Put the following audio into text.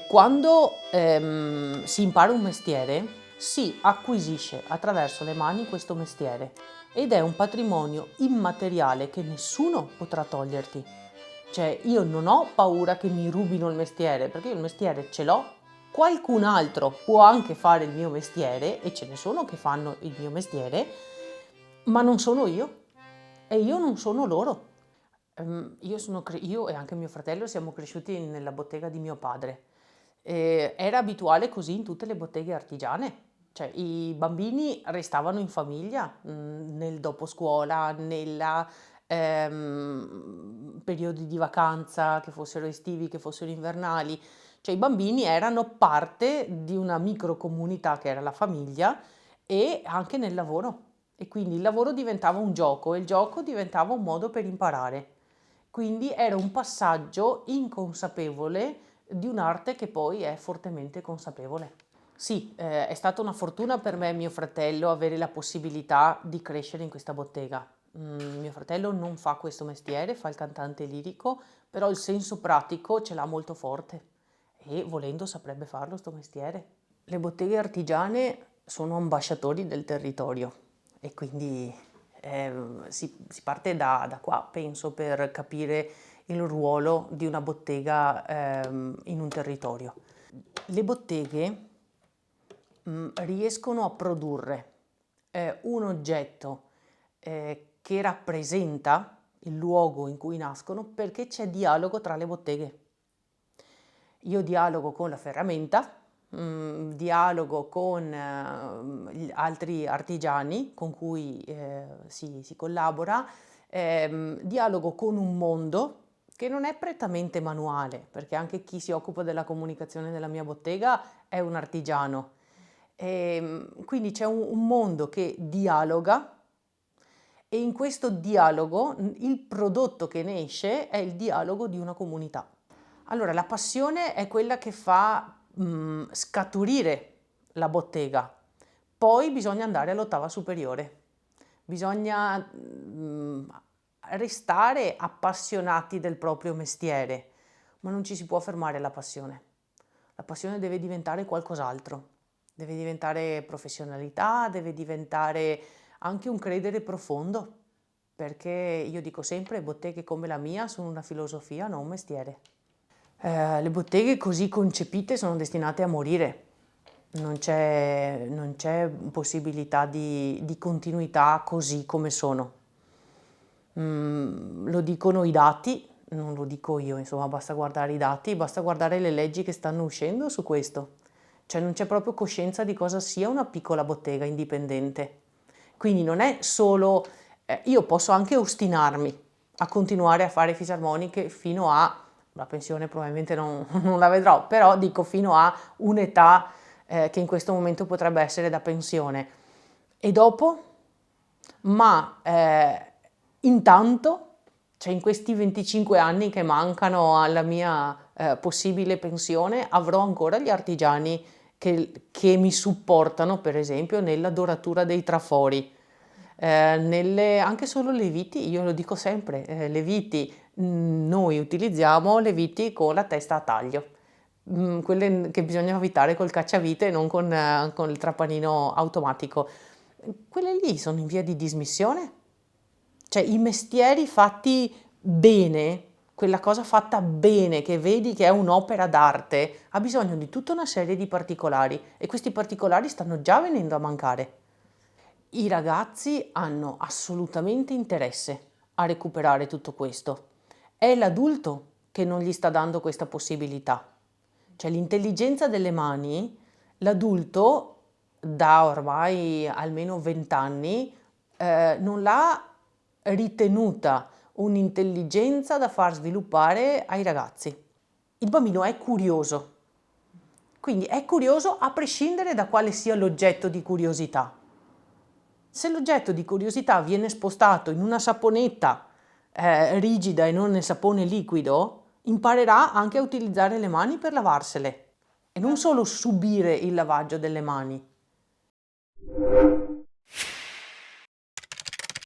Quando si impara un mestiere, si acquisisce attraverso le mani questo mestiere ed è un patrimonio immateriale che nessuno potrà toglierti. Cioè, io non ho paura che mi rubino il mestiere, perché io il mestiere ce l'ho. Qualcun altro può anche fare il mio mestiere, e ce ne sono che fanno il mio mestiere, ma non sono io e io non sono loro. Io e anche mio fratello siamo cresciuti nella bottega di mio padre. Era abituale così in tutte le botteghe artigiane, cioè i bambini restavano in famiglia, nel doposcuola, nella periodi di vacanza, che fossero estivi, che fossero invernali, cioè i bambini erano parte di una microcomunità che era la famiglia e anche nel lavoro. E quindi il lavoro diventava un gioco e il gioco diventava un modo per imparare. Quindi era un passaggio inconsapevole di un'arte che poi è fortemente consapevole. Sì, è stata una fortuna per me e mio fratello avere la possibilità di crescere in questa bottega. Mio fratello non fa questo mestiere, fa il cantante lirico, però il senso pratico ce l'ha molto forte e volendo saprebbe farlo sto mestiere. Le botteghe artigiane sono ambasciatori del territorio e quindi si parte da qua, penso, per capire il ruolo di una bottega in un territorio. Le botteghe riescono a produrre un oggetto che rappresenta il luogo in cui nascono perché c'è dialogo tra le botteghe. Io dialogo con la ferramenta, dialogo con gli altri artigiani con cui si collabora, dialogo con un mondo che non è prettamente manuale, perché anche chi si occupa della comunicazione della mia bottega è un artigiano. Quindi c'è un mondo che dialoga e in questo dialogo il prodotto che ne esce è il dialogo di una comunità. Allora, la passione è quella che fa scaturire la bottega, poi bisogna andare all'ottava superiore, bisogna restare appassionati del proprio mestiere, ma non ci si può fermare alla passione. La passione deve diventare qualcos'altro, deve diventare professionalità, deve diventare anche un credere profondo, perché io dico sempre, botteghe come la mia sono una filosofia, non un mestiere. Le botteghe così concepite sono destinate a morire, non c'è possibilità di continuità così come sono. Lo dicono i dati, non lo dico io, insomma, basta guardare i dati, basta guardare le leggi che stanno uscendo su questo. Cioè non c'è proprio coscienza di cosa sia una piccola bottega indipendente. Quindi non è solo, io posso anche ostinarmi a continuare a fare fisarmoniche fino a, la pensione probabilmente non la vedrò, però dico fino a un'età che in questo momento potrebbe essere da pensione. E dopo? Ma intanto, cioè in questi 25 anni che mancano alla mia possibile pensione, avrò ancora gli artigiani che mi supportano, per esempio, nella doratura dei trafori. Anche solo le viti, io lo dico sempre, le viti, noi utilizziamo le viti con la testa a taglio, quelle che bisogna evitare col cacciavite e non con il trapanino automatico. Quelle lì sono in via di dismissione. Cioè i mestieri fatti bene, quella cosa fatta bene, che vedi che è un'opera d'arte, ha bisogno di tutta una serie di particolari e questi particolari stanno già venendo a mancare. I ragazzi hanno assolutamente interesse a recuperare tutto questo. È l'adulto che non gli sta dando questa possibilità. Cioè l'intelligenza delle mani, l'adulto da ormai almeno 20 anni non l'ha ritenuta un'intelligenza da far sviluppare ai ragazzi. Il bambino è curioso, quindi è curioso a prescindere da quale sia l'oggetto di curiosità. Se l'oggetto di curiosità viene spostato in una saponetta rigida e non nel sapone liquido, imparerà anche a utilizzare le mani per lavarsele e non solo subire il lavaggio delle mani.